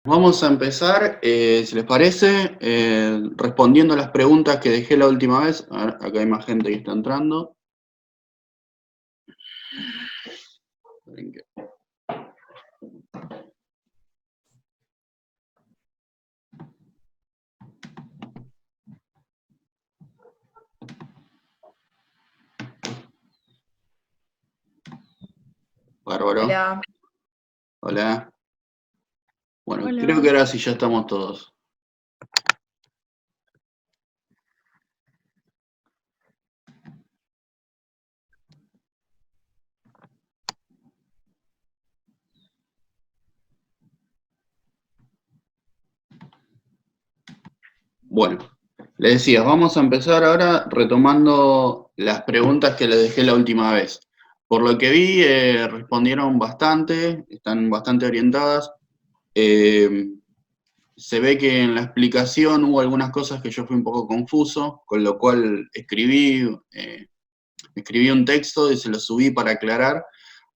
Vamos a empezar, si les parece, respondiendo las preguntas que dejé la última vez. A ver, acá hay más gente que está entrando. Bárbaro. Hola. Hola. Bueno, Hola. creo que ahora sí ya estamos todos. Bueno, les decía, vamos a empezar ahora retomando las preguntas que les dejé la última vez. Por lo que vi, respondieron bastante, están bastante orientadas. Se ve que en la explicación hubo algunas cosas que yo fui un poco confuso, con lo cual escribí un texto y se lo subí para aclarar.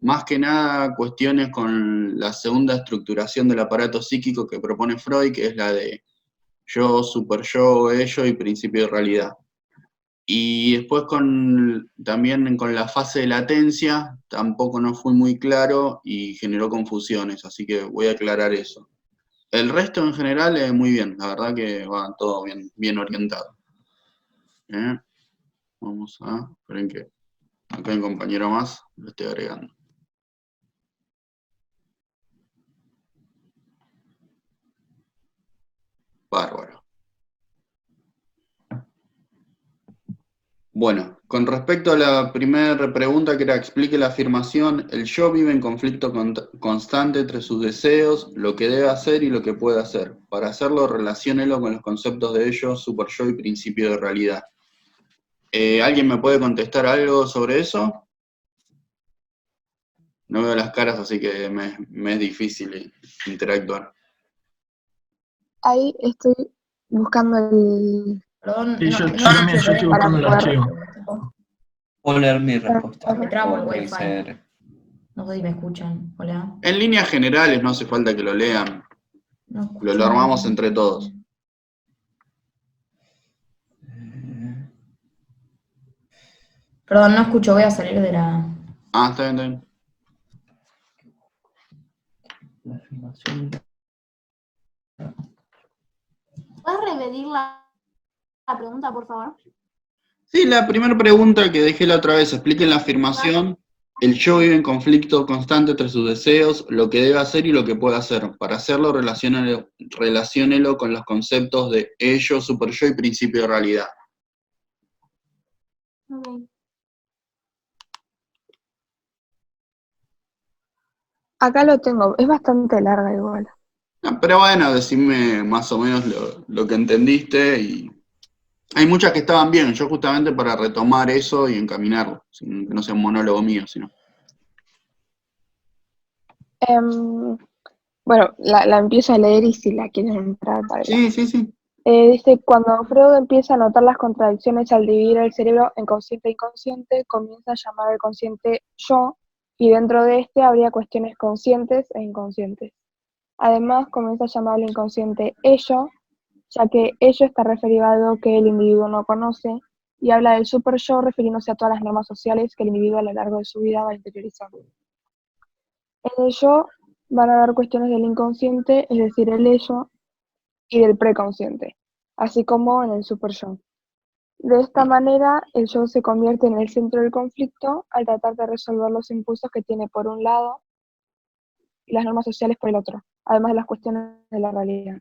Más que nada cuestiones con la segunda estructuración del aparato psíquico que propone Freud, que es la de yo, superyo, ello y principio de realidad. Y después también con la fase de latencia, tampoco no fui muy claro y generó confusiones, así que voy a aclarar eso. El resto en general es muy bien, la verdad que va todo bien, bien orientado. Vamos a, esperen que acá hay un compañero más, lo estoy agregando. Bárbaro. Bueno, con respecto a la primera pregunta que era explique la afirmación, el yo vive en conflicto constante entre sus deseos, lo que debe hacer y lo que puede hacer. Para hacerlo, relaciónelo con los conceptos de ello, super yo y principio de realidad. ¿Alguien me puede contestar algo sobre eso? No veo las caras, así que me es difícil interactuar. Ahí estoy buscando el... Perdón, Sí, no, yo no también escuché estoy bien. para buscando el poder... archivo. Puedo leer mi respuesta. Me trabo el Puede wifi. ser. No sé si me escuchan. Hola. En líneas generales no hace falta que lo lean, No lo escucho armamos nada. entre todos. Perdón, no escucho. Voy a salir de la... Ah, está bien, está bien. La afirmación. ¿Puedes repetir la pregunta, por favor? Sí, la primera pregunta que dejé la otra vez, expliquen la afirmación. El yo vive en conflicto constante entre sus deseos, lo que debe hacer y lo que puede hacer. Para hacerlo, relaciónelo con los conceptos de ello, super yo y principio de realidad. Ok. Acá lo tengo, es bastante larga igual. No, pero bueno, decime más o menos lo que entendiste y hay muchas que estaban bien, yo justamente para retomar eso y encaminarlo, sin que no sea un monólogo mío, sino. Bueno, la empiezo a leer y si la quieren entrar para allá. Sí, sí, sí. Dice, cuando Freud empieza a notar las contradicciones al dividir el cerebro en consciente e inconsciente, comienza a llamar al consciente yo, y dentro de este habría cuestiones conscientes e inconscientes. Además, comienza a llamar al inconsciente ello, ya que ello está referido a algo que el individuo no conoce, y habla del super yo refiriéndose a todas las normas sociales que el individuo a lo largo de su vida va interiorizando. En el yo van a dar cuestiones del inconsciente, es decir, el ello, y del preconsciente, así como en el super yo. De esta manera, el yo se convierte en el centro del conflicto al tratar de resolver los impulsos que tiene por un lado y las normas sociales por el otro, además de las cuestiones de la realidad.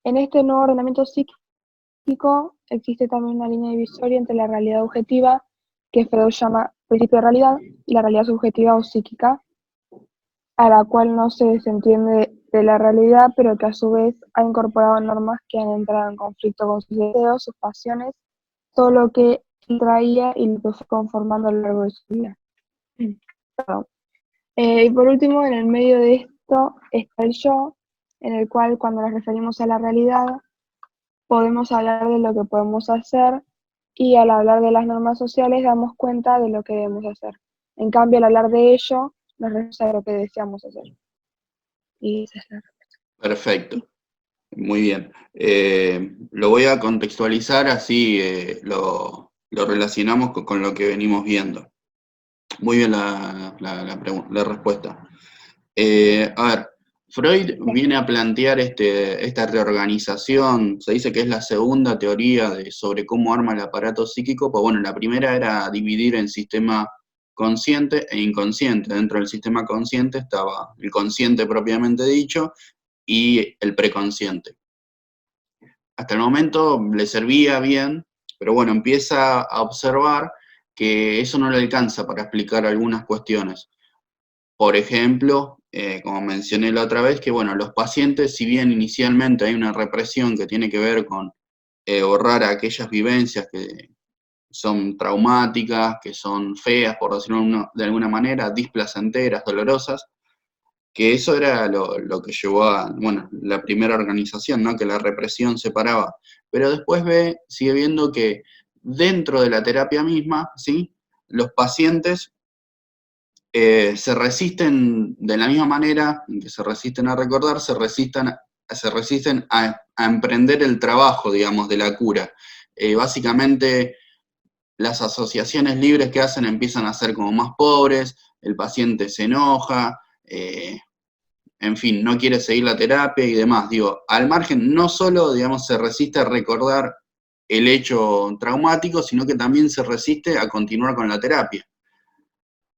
En este nuevo ordenamiento psíquico existe también una línea divisoria entre la realidad objetiva, que Freud llama principio de realidad, y la realidad subjetiva o psíquica, a la cual no se desentiende de la realidad, pero que a su vez ha incorporado normas que han entrado en conflicto con sus deseos, sus pasiones, todo lo que él traía y lo que fue conformando a lo largo de su vida. Perdón. Y por último, en el medio de esto está el yo, en el cual cuando nos referimos a la realidad, podemos hablar de lo que podemos hacer y al hablar de las normas sociales damos cuenta de lo que debemos hacer. En cambio, al hablar de ello, nos referimos a lo que deseamos hacer. Y esa es la respuesta. Perfecto, muy bien. Lo voy a contextualizar así lo relacionamos con lo que venimos viendo. Muy bien la respuesta. A ver, Freud viene a plantear esta reorganización, se dice que es la segunda teoría sobre cómo arma el aparato psíquico, pues bueno, la primera era dividir en sistema consciente e inconsciente. Dentro del sistema consciente estaba el consciente propiamente dicho y el preconsciente. Hasta el momento le servía bien, pero bueno, empieza a observar que eso no le alcanza para explicar algunas cuestiones. Por ejemplo, como mencioné la otra vez, que bueno, los pacientes, si bien inicialmente hay una represión que tiene que ver con borrar aquellas vivencias que son traumáticas, que son feas, por decirlo de alguna manera, displacenteras, dolorosas, que eso era lo que llevó a, bueno, la primera organización, ¿no? Que la represión separaba. Pero después sigue viendo que dentro de la terapia misma, ¿sí? Los pacientes se resisten de la misma manera en que se resisten a recordar, se resisten a emprender el trabajo, digamos, de la cura. Básicamente, las asociaciones libres que hacen empiezan a ser como más pobres, el paciente se enoja, en fin, no quiere seguir la terapia y demás. Digo, al margen, no solo, digamos, se resiste a recordar el hecho traumático, sino que también se resiste a continuar con la terapia.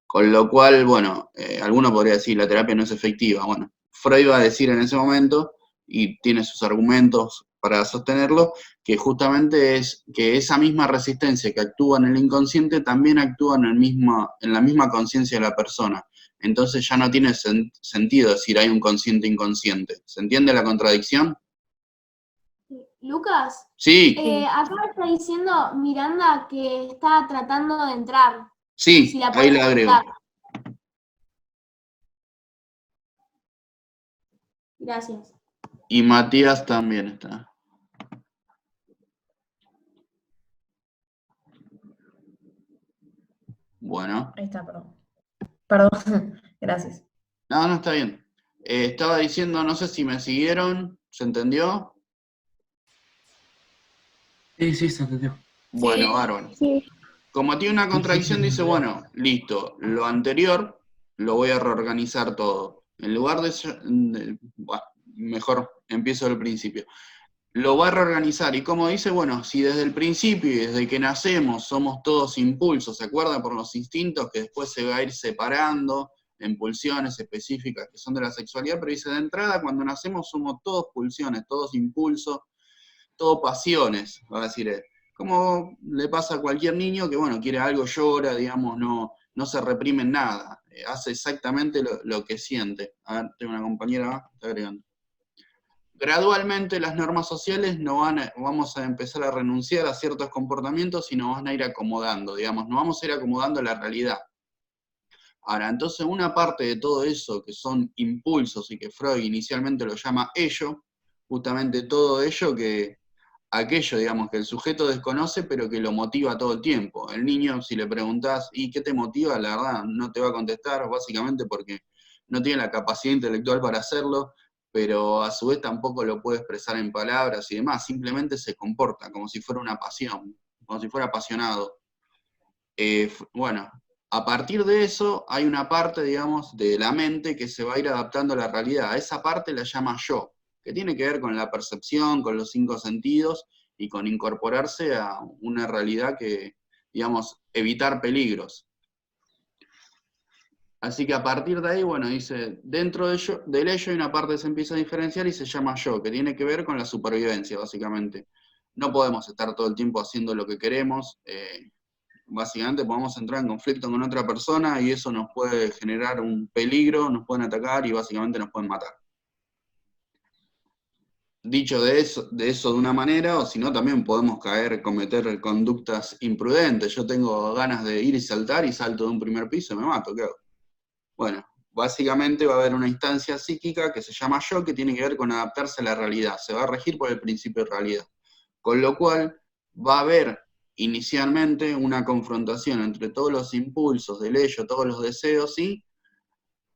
Con lo cual, bueno, alguno podría decir la terapia no es efectiva. Bueno, Freud va a decir en ese momento, y tiene sus argumentos para sostenerlo, que justamente es que esa misma resistencia que actúa en el inconsciente también actúa en la misma conciencia de la persona. Entonces ya no tiene sentido decir hay un consciente inconsciente. ¿Se entiende la contradicción? Lucas, Sí, acá está diciendo Miranda que está tratando de entrar. sí, Si la ahí puedes la agrego. aceptar. Gracias. Y Matías también está. Bueno. Ahí está, perdón. Perdón, gracias. No, está bien. Estaba diciendo, no sé si me siguieron, ¿se entendió? Sí, se entendió. Bueno, bárbaro. Sí, Como tiene una contradicción, dice, bueno, listo, lo anterior lo voy a reorganizar todo. En lugar mejor empiezo del principio. Lo va a reorganizar, y como dice, bueno, si desde el principio y desde que nacemos somos todos impulsos, ¿se acuerdan? Por los instintos que después se va a ir separando en pulsiones específicas que son de la sexualidad, pero dice, de entrada, cuando nacemos somos todos pulsiones, todos impulsos, todo pasiones, va a decir él. Como le pasa a cualquier niño que, bueno, quiere algo, llora, digamos, no se reprime en nada, hace exactamente lo que siente. A ver, tengo una compañera, está agregando. Gradualmente las normas sociales vamos a empezar a renunciar a ciertos comportamientos y nos van a ir acomodando, digamos, nos vamos a ir acomodando a la realidad. Ahora, entonces una parte de todo eso que son impulsos y que Freud inicialmente lo llama ello, justamente todo ello aquello, digamos, que el sujeto desconoce pero que lo motiva todo el tiempo. El niño, si le preguntás, ¿y qué te motiva? La verdad, no te va a contestar, básicamente porque no tiene la capacidad intelectual para hacerlo, pero a su vez tampoco lo puede expresar en palabras y demás, simplemente se comporta como si fuera una pasión, como si fuera apasionado. Bueno, a partir de eso hay una parte, digamos, de la mente que se va a ir adaptando a la realidad. A esa parte la llama yo, que tiene que ver con la percepción, con los 5 sentidos y con incorporarse a una realidad que, digamos, evitar peligros. Así que a partir de ahí, bueno, dice, dentro del ello hay una parte que se empieza a diferenciar y se llama yo, que tiene que ver con la supervivencia, básicamente. No podemos estar todo el tiempo haciendo lo que queremos, básicamente podemos entrar en conflicto con otra persona y eso nos puede generar un peligro, nos pueden atacar y básicamente nos pueden matar. Dicho de eso de una manera, o si no, también podemos cometer conductas imprudentes. Yo tengo ganas de ir y saltar y salto de un primer piso y me mato, ¿qué hago? Bueno, básicamente va a haber una instancia psíquica que se llama yo, que tiene que ver con adaptarse a la realidad. Se va a regir por el principio de realidad. Con lo cual, va a haber inicialmente una confrontación entre todos los impulsos del ello, todos los deseos y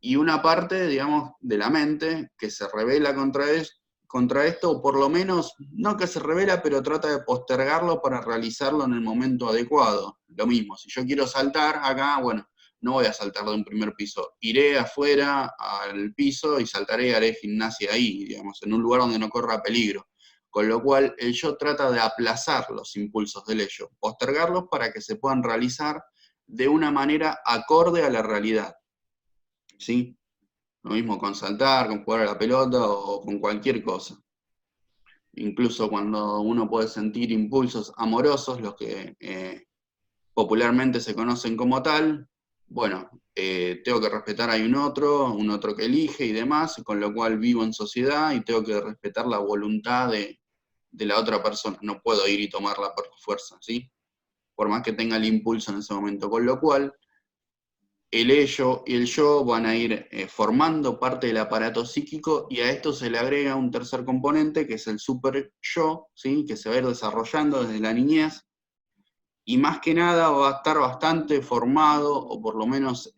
y una parte, digamos, de la mente que se rebela contra esto, o por lo menos, no que se revela, pero trata de postergarlo para realizarlo en el momento adecuado. Lo mismo, si yo quiero saltar acá, bueno, no voy a saltar de un primer piso, iré afuera al piso y saltaré, haré gimnasia ahí, digamos, en un lugar donde no corra peligro. Con lo cual, el yo trata de aplazar los impulsos del ello, postergarlos para que se puedan realizar de una manera acorde a la realidad. ¿Sí? Lo mismo con saltar, con jugar a la pelota o con cualquier cosa. Incluso cuando uno puede sentir impulsos amorosos, los que popularmente se conocen como tal, bueno, tengo que respetar, hay un otro que elige y demás, con lo cual vivo en sociedad y tengo que respetar la voluntad de la otra persona. No puedo ir y tomarla por fuerza, ¿sí? Por más que tenga el impulso en ese momento. Con lo cual, el ello y el yo van a ir formando parte del aparato psíquico, y a esto se le agrega un tercer componente, que es el super yo, ¿sí? Que se va a ir desarrollando desde la niñez, y más que nada va a estar bastante formado, o por lo menos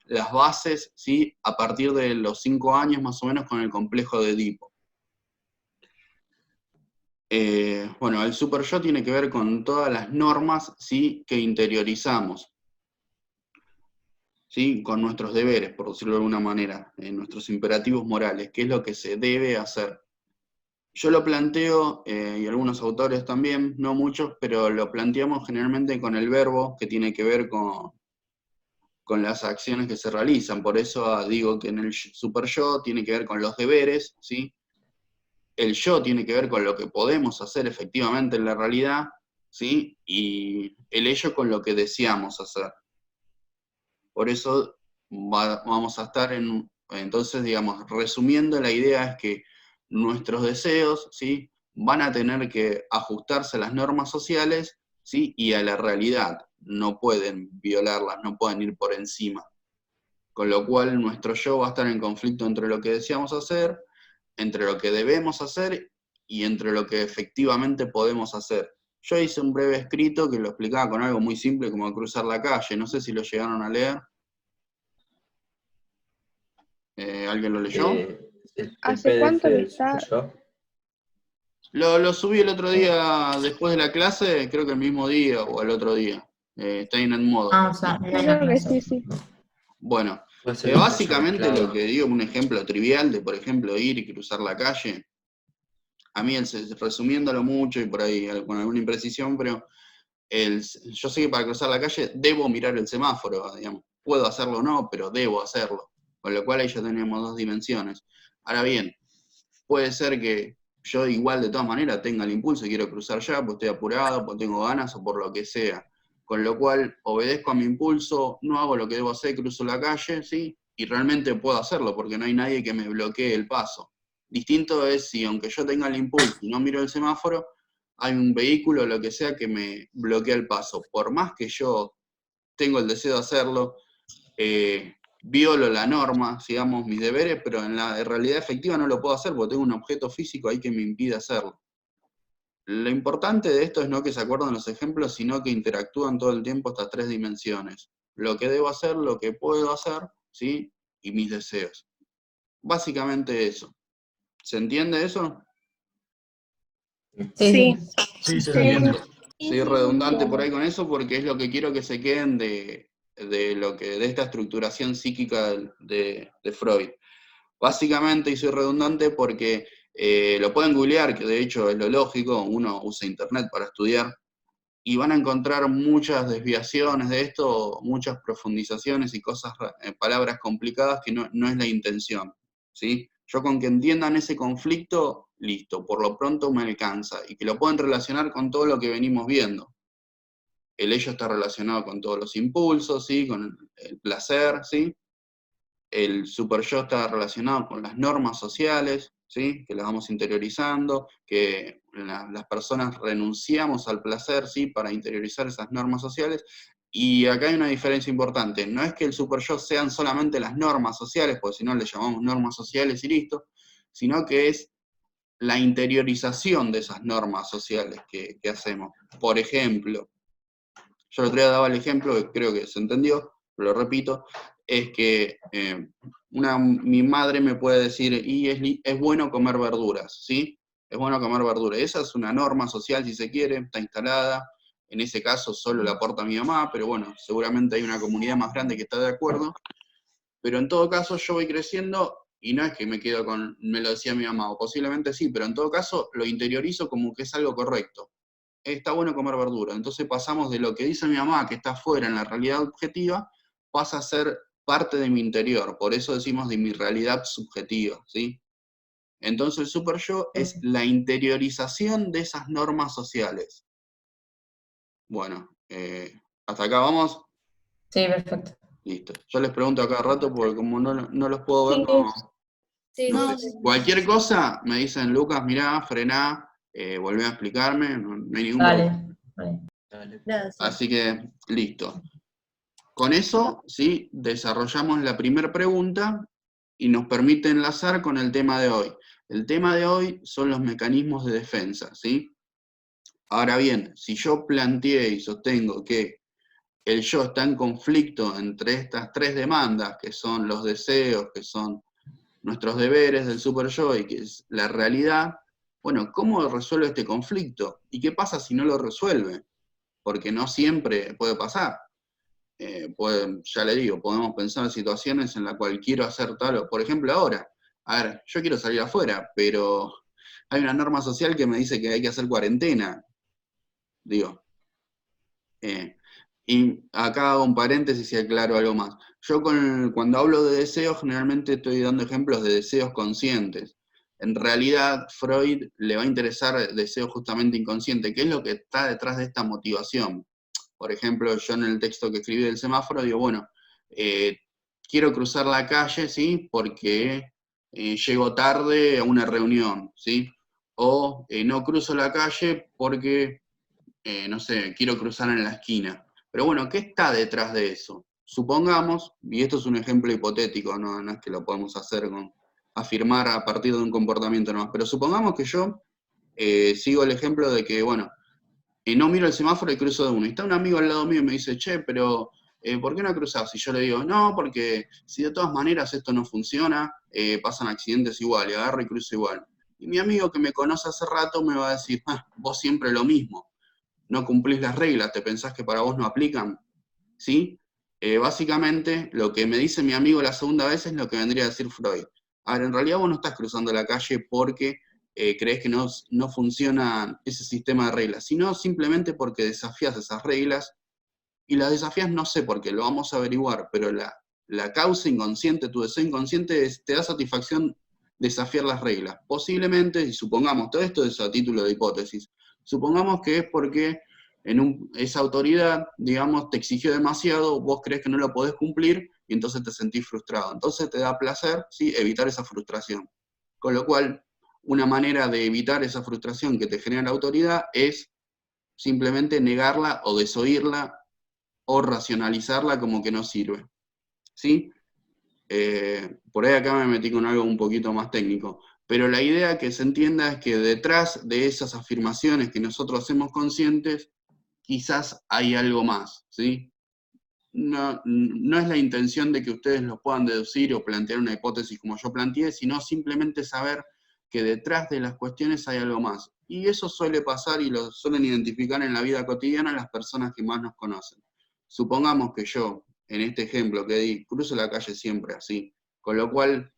las bases, ¿sí? A partir de los 5 años más o menos, con el complejo de Edipo. Bueno, el super yo tiene que ver con todas las normas, ¿sí? Que interiorizamos, ¿sí? Con nuestros deberes, por decirlo de alguna manera, nuestros imperativos morales, qué es lo que se debe hacer. Yo lo planteo, y algunos autores también, no muchos, pero lo planteamos generalmente con el verbo, que tiene que ver con las acciones que se realizan. Por eso digo que en el super yo tiene que ver con los deberes, ¿sí? El yo tiene que ver con lo que podemos hacer efectivamente en la realidad, ¿sí? Y el ello con lo que deseamos hacer. Por eso vamos a estar entonces, digamos, resumiendo, la idea es que nuestros deseos, ¿sí? Van a tener que ajustarse a las normas sociales, ¿sí? Y a la realidad. No pueden violarlas, no pueden ir por encima. Con lo cual nuestro yo va a estar en conflicto entre lo que deseamos hacer, entre lo que debemos hacer y entre lo que efectivamente podemos hacer. Yo hice un breve escrito que lo explicaba con algo muy simple como cruzar la calle, no sé si lo llegaron a leer. ¿Alguien lo leyó? El ¿Hace PDF cuánto que del está? Super Yo. Lo subí el otro día después de la clase, creo que el mismo día o el otro día. Está ahí en el modo. Ah, o sea, no Creo que eso. sí, sí. Bueno, Puede ser que se haya básicamente lo mezclado. que digo, un ejemplo trivial de, por ejemplo, ir y cruzar la calle. A mí, resumiéndolo mucho y por ahí con alguna imprecisión, pero yo sé que para cruzar la calle debo mirar el semáforo, digamos. Puedo hacerlo o no, pero debo hacerlo. Con lo cual ahí ya tenemos dos dimensiones. Ahora bien, puede ser que yo igual de todas maneras tenga el impulso y quiero cruzar ya, pues estoy apurado, pues tengo ganas o por lo que sea. Con lo cual obedezco a mi impulso, no hago lo que debo hacer, cruzo la calle, ¿sí? Y realmente puedo hacerlo porque no hay nadie que me bloquee el paso. Distinto es si, aunque yo tenga el impulso y no miro el semáforo, hay un vehículo o lo que sea que me bloquea el paso. Por más que yo tengo el deseo de hacerlo, violo la norma, digamos, mis deberes, pero en la realidad efectiva no lo puedo hacer porque tengo un objeto físico ahí que me impide hacerlo. Lo importante de esto es no que se acuerden los ejemplos, sino que interactúan todo el tiempo estas tres dimensiones. Lo que debo hacer, lo que puedo hacer, ¿sí? Y mis deseos. Básicamente eso. ¿Se entiende eso? Sí. Sí, se Sí. entiende. Soy redundante por ahí con eso porque es lo que quiero que se queden de esta estructuración psíquica de Freud. Básicamente, y soy redundante porque lo pueden googlear, que de hecho es lo lógico, uno usa internet para estudiar, y van a encontrar muchas desviaciones de esto, muchas profundizaciones y cosas, palabras complicadas que no es la intención, ¿sí? Yo con que entiendan ese conflicto, listo, por lo pronto me alcanza, y que lo pueden relacionar con todo lo que venimos viendo. El ello está relacionado con todos los impulsos, ¿sí? Con el placer, ¿sí? El super yo está relacionado con las normas sociales, ¿sí? Que las vamos interiorizando, que las personas renunciamos al placer, ¿sí? Para interiorizar esas normas sociales. Y acá hay una diferencia importante. No es que el super yo sean solamente las normas sociales, porque si no le llamamos normas sociales y listo, sino que es la interiorización de esas normas sociales que hacemos. Por ejemplo, yo el otro día daba el ejemplo, que creo que se entendió, pero lo repito, es que mi madre me puede decir, y es bueno comer verduras, ¿sí? Es bueno comer verduras. Esa es una norma social, si se quiere, está instalada. En ese caso solo la aporta mi mamá, pero bueno, seguramente hay una comunidad más grande que está de acuerdo. Pero en todo caso yo voy creciendo y no es que me quedo con, me lo decía mi mamá, o posiblemente sí, pero en todo caso lo interiorizo como que es algo correcto. Está bueno comer verdura. Entonces pasamos de lo que dice mi mamá, que está fuera en la realidad objetiva, pasa a ser parte de mi interior. Por eso decimos de mi realidad subjetiva, ¿sí? Entonces el super yo es la interiorización de esas normas sociales. Bueno, hasta acá vamos. Sí, perfecto. Listo. Yo les pregunto a cada rato porque como no los puedo ver, Sí, no. Sí, No, sí. Cualquier cosa me dicen, Lucas, mirá, frená, volvé a explicarme, no hay ningún problema. Vale. Gracias. Así que, listo. Con eso, ¿sí? Desarrollamos la primera pregunta y nos permite enlazar con el tema de hoy. El tema de hoy son los mecanismos de defensa, ¿sí? Ahora bien, si yo planteé y sostengo que el yo está en conflicto entre estas tres demandas, que son los deseos, que son nuestros deberes del super yo y que es la realidad, bueno, ¿cómo resuelve este conflicto? ¿Y qué pasa si no lo resuelve? Porque no siempre puede pasar. Ya le digo, podemos pensar en situaciones en las cuales quiero hacer tal, por ejemplo ahora, a ver, yo quiero salir afuera, pero hay una norma social que me dice que hay que hacer cuarentena, digo. Y acá hago un paréntesis y aclaro algo más. Yo cuando hablo de deseos, generalmente estoy dando ejemplos de deseos conscientes. En realidad, Freud le va a interesar el deseo justamente inconsciente, que es lo que está detrás de esta motivación. Por ejemplo, yo en el texto que escribí del semáforo digo, bueno, quiero cruzar la calle, ¿sí? Porque llego tarde a una reunión, ¿sí? O no cruzo la calle porque, no sé, quiero cruzar en la esquina. Pero bueno, ¿qué está detrás de eso? Supongamos, y esto es un ejemplo hipotético, no es que lo podemos hacer afirmar a partir de un comportamiento nomás, pero supongamos que yo sigo el ejemplo de que, bueno, no miro el semáforo y cruzo de uno. Y está un amigo al lado mío y me dice, che, pero ¿por qué no cruzás? Y yo le digo, no, porque si de todas maneras esto no funciona, pasan accidentes igual, y agarro y cruzo igual. Y mi amigo que me conoce hace rato me va a decir, vos siempre lo mismo, no cumplís las reglas, ¿te pensás que para vos no aplican? ¿Sí? Básicamente, lo que me dice mi amigo la segunda vez es lo que vendría a decir Freud. A ver, en realidad vos no estás cruzando la calle porque crees que no funciona ese sistema de reglas, sino simplemente porque desafías esas reglas, y las desafías no sé por qué, lo vamos a averiguar, pero la causa inconsciente, tu deseo inconsciente, te da satisfacción desafiar las reglas. Posiblemente, y supongamos, todo esto es a título de hipótesis, supongamos que es porque esa autoridad, digamos, te exigió demasiado, vos crees que no lo podés cumplir, y entonces te sentís frustrado. Entonces te da placer, ¿sí?, evitar esa frustración. Con lo cual, una manera de evitar esa frustración que te genera la autoridad es simplemente negarla o desoírla o racionalizarla como que no sirve. ¿Sí? Por ahí acá me metí con algo un poquito más técnico, pero la idea que se entienda es que detrás de esas afirmaciones que nosotros hacemos conscientes, quizás hay algo más, ¿sí? No es la intención de que ustedes lo puedan deducir o plantear una hipótesis como yo planteé, sino simplemente saber que detrás de las cuestiones hay algo más. Y eso suele pasar y lo suelen identificar en la vida cotidiana las personas que más nos conocen. Supongamos que yo, en este ejemplo que di, cruzo la calle siempre así, con lo cual,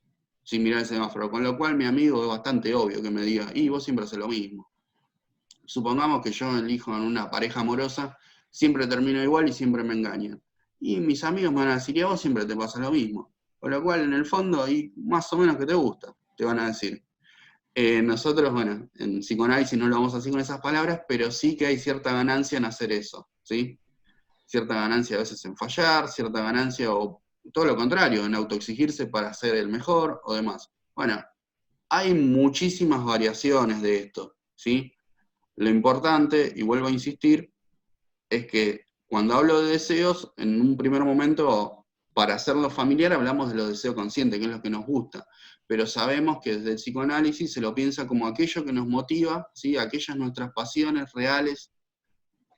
sin mirar el semáforo, con lo cual mi amigo es bastante obvio que me diga, y vos siempre haces lo mismo. Supongamos que yo elijo en una pareja amorosa, siempre termino igual y siempre me engañan. Y mis amigos me van a decir, y a vos siempre te pasa lo mismo. Con lo cual, en el fondo, y más o menos que te gusta, te van a decir. Nosotros, bueno, en psicoanálisis no lo vamos a decir con esas palabras, pero sí que hay cierta ganancia en hacer eso, ¿sí? Cierta ganancia a veces en fallar, cierta ganancia o todo lo contrario, en autoexigirse para ser el mejor o demás. Bueno, hay muchísimas variaciones de esto, ¿sí? Lo importante, y vuelvo a insistir, es que cuando hablo de deseos, en un primer momento, para hacerlo familiar, hablamos de los deseos conscientes, que es lo que nos gusta. Pero sabemos que desde el psicoanálisis se lo piensa como aquello que nos motiva, ¿sí? Aquellas nuestras pasiones reales,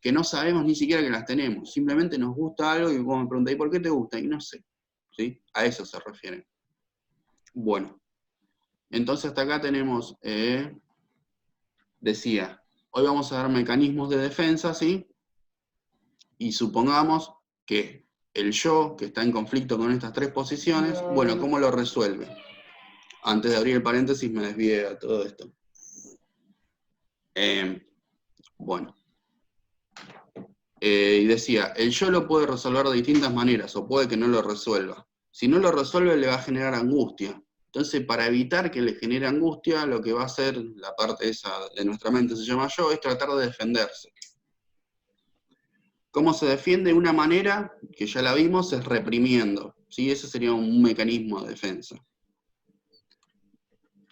que no sabemos ni siquiera que las tenemos. Simplemente nos gusta algo y vos me preguntáis, ¿por qué te gusta? Y no sé. ¿sí? A eso se refiere. Bueno, entonces hasta acá tenemos, decía, hoy vamos a ver mecanismos de defensa, ¿sí? Y supongamos que el yo, que está en conflicto con estas tres posiciones, bueno, ¿cómo lo resuelve? Antes de abrir el paréntesis me desvié a todo esto. Bueno. Y decía, el yo lo puede resolver de distintas maneras, o puede que no lo resuelva. Si no lo resuelve, le va a generar angustia. Entonces, para evitar que le genere angustia, lo que va a hacer, la parte esa de nuestra mente se llama yo, es tratar de defenderse. ¿Cómo se defiende? Una manera, que ya la vimos, es reprimiendo. ¿Sí? Ese sería un mecanismo de defensa.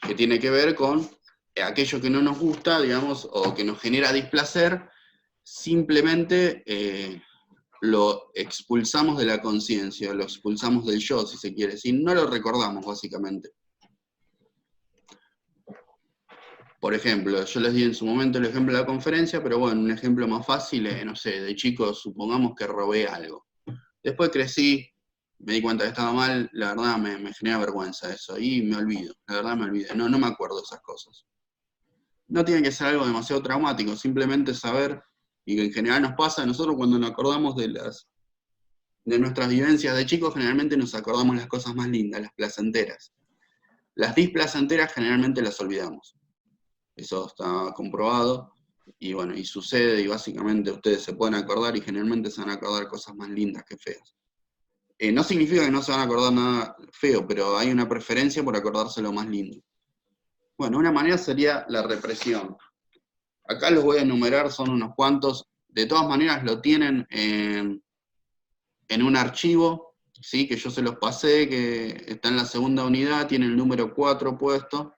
Que tiene que ver con aquello que no nos gusta, digamos, o que nos genera displacer, simplemente lo expulsamos de la conciencia, lo expulsamos del yo, si se quiere, si no lo recordamos, básicamente. Por ejemplo, yo les di en su momento el ejemplo de la conferencia, pero bueno, un ejemplo más fácil, no sé, de chico, supongamos que robé algo. Después crecí, me di cuenta que estaba mal, la verdad me genera vergüenza eso, y me olvido, la verdad me olvido, no me acuerdo de esas cosas. No tiene que ser algo demasiado traumático, simplemente saber, y que en general nos pasa, nosotros cuando nos acordamos de nuestras vivencias de chicos, generalmente nos acordamos las cosas más lindas, las placenteras. Las displacenteras generalmente las olvidamos. Eso está comprobado, y bueno, y sucede, y básicamente ustedes se pueden acordar, y generalmente se van a acordar cosas más lindas que feas. No significa que no se van a acordar nada feo, pero hay una preferencia por acordarse lo más lindo. Bueno, una manera sería la represión. Acá los voy a enumerar, son unos cuantos. De todas maneras lo tienen en un archivo, ¿sí? Que yo se los pasé, que está en la segunda unidad, tiene el número 4 puesto.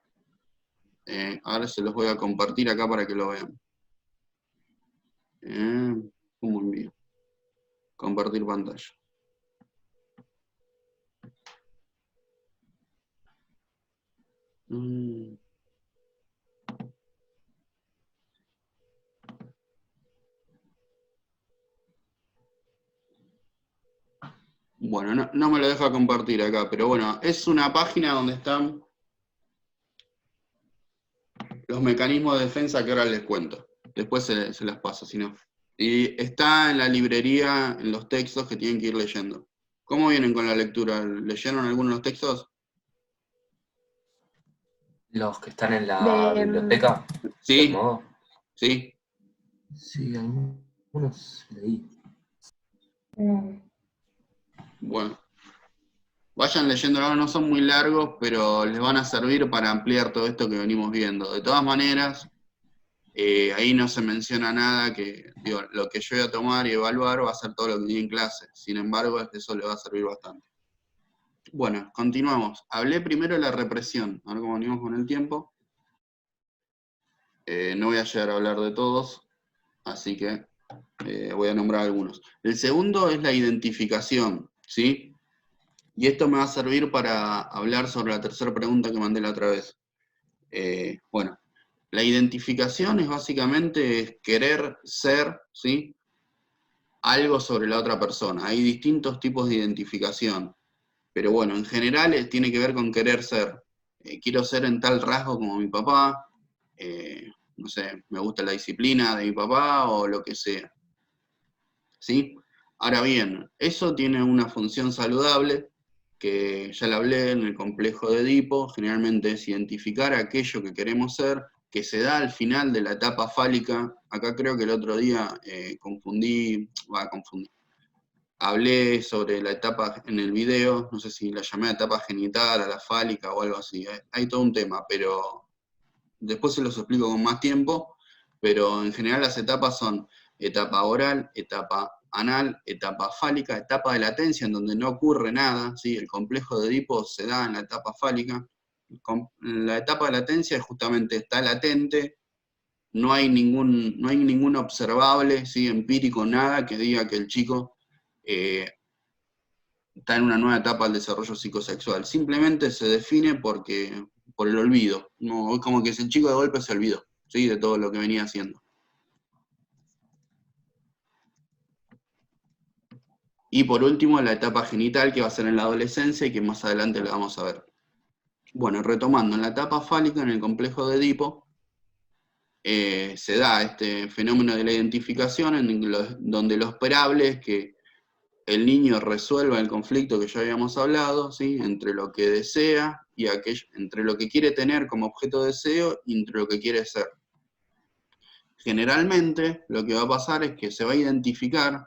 Ahora se los voy a compartir acá para que lo vean. ¿Cómo envío? Compartir pantalla. Bueno, no me lo deja compartir acá, pero bueno, es una página donde están los mecanismos de defensa que ahora les cuento. Después se las paso, si no. Y está en la librería, en los textos que tienen que ir leyendo. ¿Cómo vienen con la lectura? ¿Leyeron algunos de los textos? Los que están en la biblioteca. Sí, ¿De modo? sí. Sí, algunos leí. Bueno. Vayan leyéndolo, no son muy largos, pero les van a servir para ampliar todo esto que venimos viendo. De todas maneras, ahí no se menciona nada que, digo, lo que yo voy a tomar y evaluar va a ser todo lo que tiene en clase. Sin embargo, eso le va a servir bastante. Bueno, continuamos. Hablé primero de la represión, a ver cómo venimos con el tiempo. No voy a llegar a hablar de todos, así que voy a nombrar algunos. El segundo es la identificación, ¿sí? Y esto me va a servir para hablar sobre la tercera pregunta que mandé la otra vez. Bueno, la identificación es básicamente querer ser, ¿sí? Algo sobre la otra persona. Hay distintos tipos de identificación. Pero bueno, en general tiene que ver con querer ser. Quiero ser en tal rasgo como mi papá. No sé, me gusta la disciplina de mi papá o lo que sea. ¿Sí? Ahora bien, eso tiene una función saludable, que ya la hablé en el complejo de Edipo, generalmente es identificar aquello que queremos ser, que se da al final de la etapa fálica. Acá creo que el otro día confundí. Hablé sobre la etapa en el video, no sé si la llamé etapa genital, a la fálica o algo así. Hay todo un tema, pero después se los explico con más tiempo, pero en general las etapas son etapa oral, etapa anal, etapa fálica, etapa de latencia en donde no ocurre nada, ¿sí? El complejo de Edipo se da en la etapa fálica. La etapa de latencia justamente está latente, no hay ningún observable, ¿sí? Empírico, nada que diga que el chico está en una nueva etapa del desarrollo psicosexual. Simplemente se define por el olvido. No, es como que el chico de golpe se olvidó, ¿sí? De todo lo que venía haciendo. Y por último, la etapa genital, que va a ser en la adolescencia y que más adelante la vamos a ver. Bueno, retomando, en la etapa fálica, en el complejo de Edipo, se da este fenómeno de la identificación, donde lo esperable es que el niño resuelva el conflicto que ya habíamos hablado, ¿sí? Entre lo que desea y entre lo que quiere tener como objeto de deseo y entre lo que quiere ser. Generalmente, lo que va a pasar es que se va a identificar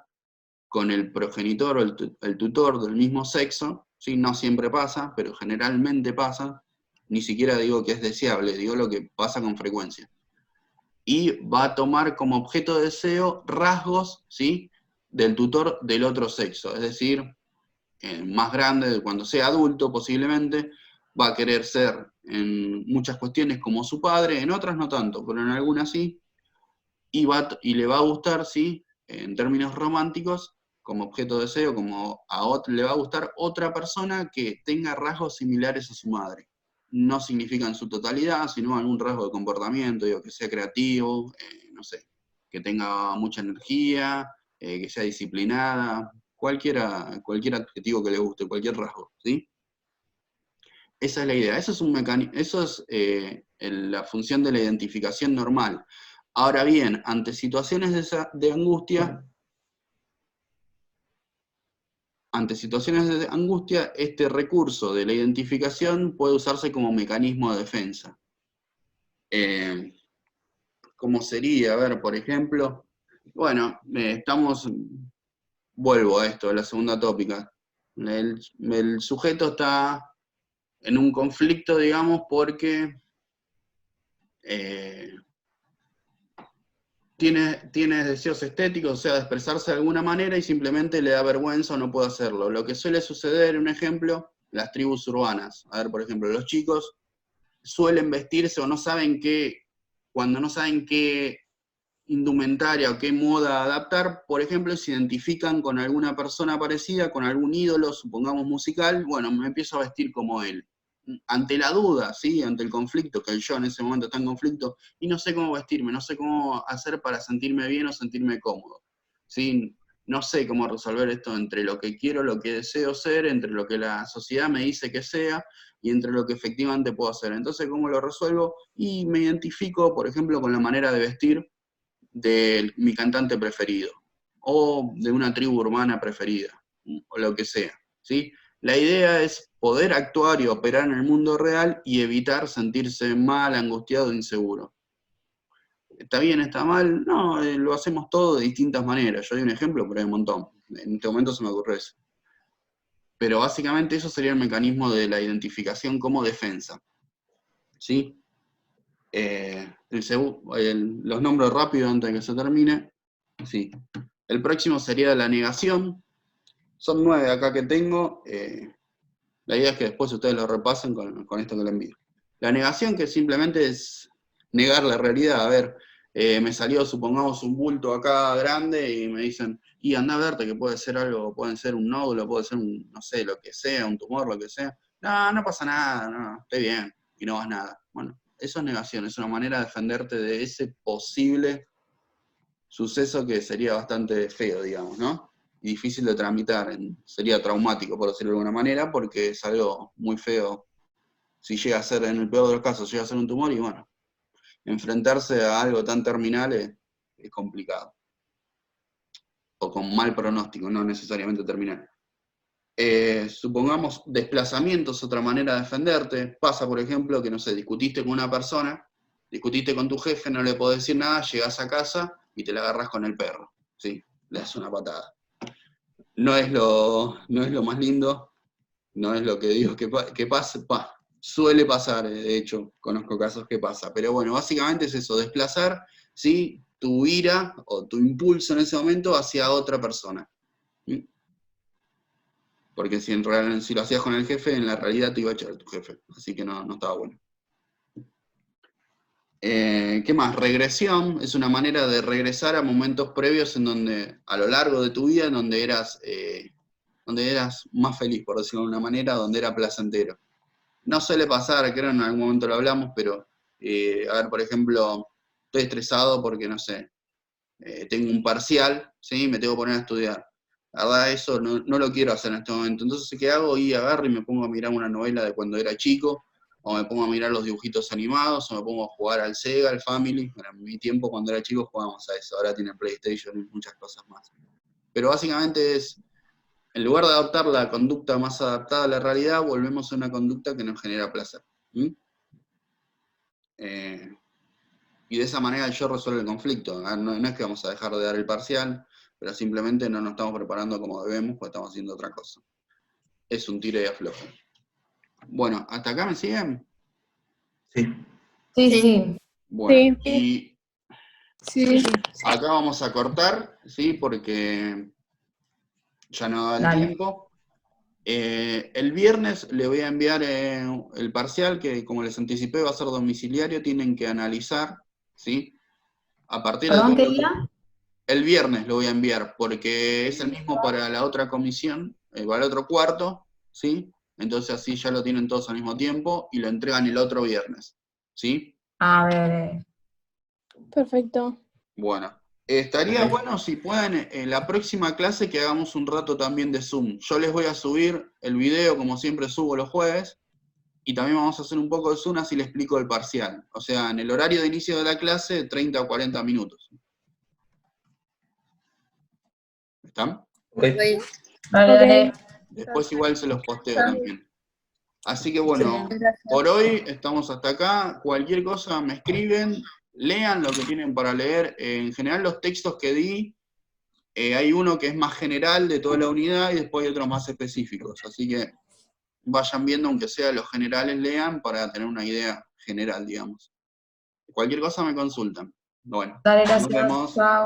con el progenitor o el tutor del mismo sexo, ¿sí? No siempre pasa, pero generalmente pasa. Ni siquiera digo que es deseable, digo lo que pasa con frecuencia. Y va a tomar como objeto de deseo rasgos, ¿sí? Del tutor del otro sexo, es decir, más grande, cuando sea adulto posiblemente, va a querer ser en muchas cuestiones como su padre, en otras no tanto, pero en algunas sí, y le va a gustar, ¿sí? En términos románticos, como objeto de deseo, le va a gustar otra persona que tenga rasgos similares a su madre. No significa en su totalidad, sino algún rasgo de comportamiento, digo, que sea creativo, no sé, que tenga mucha energía, que sea disciplinada, cualquier adjetivo que le guste, cualquier rasgo, ¿sí? Esa es la idea, eso es la función de la identificación normal. Ahora bien, ante situaciones de angustia, este recurso de la identificación puede usarse como mecanismo de defensa. ¿Cómo sería? A ver, por ejemplo, bueno, vuelvo a esto, a la segunda tópica. El sujeto está en un conflicto, digamos, porque tiene deseos estéticos, o sea, de expresarse de alguna manera y simplemente le da vergüenza o no puede hacerlo. Lo que suele suceder, un ejemplo, las tribus urbanas. A ver, por ejemplo, los chicos suelen vestirse o cuando no saben qué indumentaria o qué moda adaptar, por ejemplo, se identifican con alguna persona parecida, con algún ídolo, supongamos musical, bueno, me empiezo a vestir como él. Ante la duda, ¿sí? Ante el conflicto, que yo en ese momento está en conflicto, y no sé cómo vestirme, no sé cómo hacer para sentirme bien o sentirme cómodo, ¿sí? No sé cómo resolver esto entre lo que quiero, lo que deseo ser, entre lo que la sociedad me dice que sea, y entre lo que efectivamente puedo hacer. Entonces, ¿cómo lo resuelvo? Y me identifico, por ejemplo, con la manera de vestir de mi cantante preferido, o de una tribu urbana preferida, o lo que sea, ¿sí? La idea es poder actuar y operar en el mundo real y evitar sentirse mal, angustiado, inseguro. ¿Está bien, está mal? No, lo hacemos todo de distintas maneras. Yo doy un ejemplo, pero hay un montón. En este momento se me ocurre eso. Pero básicamente eso sería el mecanismo de la identificación como defensa, ¿sí? Los nombro rápido antes de que se termine. Sí. El próximo sería la negación. Son 9 acá que tengo. La idea es que después ustedes lo repasen con esto que le envío. La negación, que simplemente es negar la realidad. A ver, me salió, supongamos, un bulto acá grande y me dicen, y anda a verte que puede ser algo, puede ser un nódulo, puede ser un, no sé, lo que sea, un tumor, lo que sea. No, no pasa nada, no, estoy bien, y no vas nada. Bueno, eso es negación, es una manera de defenderte de ese posible suceso que sería bastante feo, digamos, ¿no? Y difícil de tramitar, sería traumático, por decirlo de alguna manera, porque es algo muy feo. Si llega a ser, en el peor de los casos, llega a ser un tumor, y bueno, enfrentarse a algo tan terminal es complicado. O con mal pronóstico, no necesariamente terminal. Supongamos desplazamiento es otra manera de defenderte. Pasa, por ejemplo, que, no sé, discutiste con una persona, discutiste con tu jefe, no le podés decir nada, llegás a casa y te la agarrás con el perro, ¿sí? Le das una patada. No es lo más lindo, no es lo que digo que pase, suele pasar, de hecho, conozco casos que pasa, pero bueno, básicamente es eso, desplazar, ¿sí? Tu ira o tu impulso en ese momento hacia otra persona. ¿Sí? Porque si lo hacías con el jefe, en la realidad te iba a echar tu jefe, así que no estaba bueno. ¿Qué más? Regresión es una manera de regresar a momentos previos en donde, a lo largo de tu vida, en donde eras más feliz, por decirlo de una manera, donde era placentero. No suele pasar, creo en algún momento lo hablamos, pero, a ver, por ejemplo, estoy estresado porque, no sé, tengo un parcial, ¿sí? Me tengo que poner a estudiar. La verdad, eso no lo quiero hacer en este momento. Entonces, ¿qué hago? Y agarro y me pongo a mirar una novela de cuando era chico, o me pongo a mirar los dibujitos animados, o me pongo a jugar al Sega, al Family. Bueno, en mi tiempo, cuando era chico, jugábamos a eso. Ahora tienen PlayStation y muchas cosas más. Pero básicamente es, en lugar de adoptar la conducta más adaptada a la realidad, volvemos a una conducta que nos genera placer. Y de esa manera yo resuelvo el conflicto. No es que vamos a dejar de dar el parcial, pero simplemente no nos estamos preparando como debemos, porque estamos haciendo otra cosa. Es un tiro y afloje. Bueno, ¿hasta acá me siguen? Sí. Sí. Bueno, Sí. y Sí. acá vamos a cortar, ¿sí? Porque ya no da el Dale. tiempo. El viernes le voy a enviar el parcial, que como les anticipé va a ser domiciliario, tienen que analizar, ¿sí? A partir de ¿Perdón, todo qué lo que... día? El viernes lo voy a enviar, porque es el mismo para la otra comisión, para el otro cuarto, ¿sí? Entonces así ya lo tienen todos al mismo tiempo y lo entregan el otro viernes, ¿sí? A ver. Perfecto. Bueno, estaría Ok. bueno si pueden en la próxima clase que hagamos un rato también de Zoom. Yo les voy a subir el video, como siempre subo los jueves, y también vamos a hacer un poco de Zoom, así les explico el parcial. O sea, en el horario de inicio de la clase, 30 o 40 minutos. ¿Están? Ok. Dale. Después igual se los posteo también. Así que bueno, por hoy estamos hasta acá. Cualquier cosa me escriben, lean lo que tienen para leer. En general los textos que di, hay uno que es más general de toda la unidad y después hay otros más específicos. Así que vayan viendo, aunque sea los generales, lean para tener una idea general, digamos. Cualquier cosa me consultan. Bueno, Dale, nos gracias. vemos. Chao.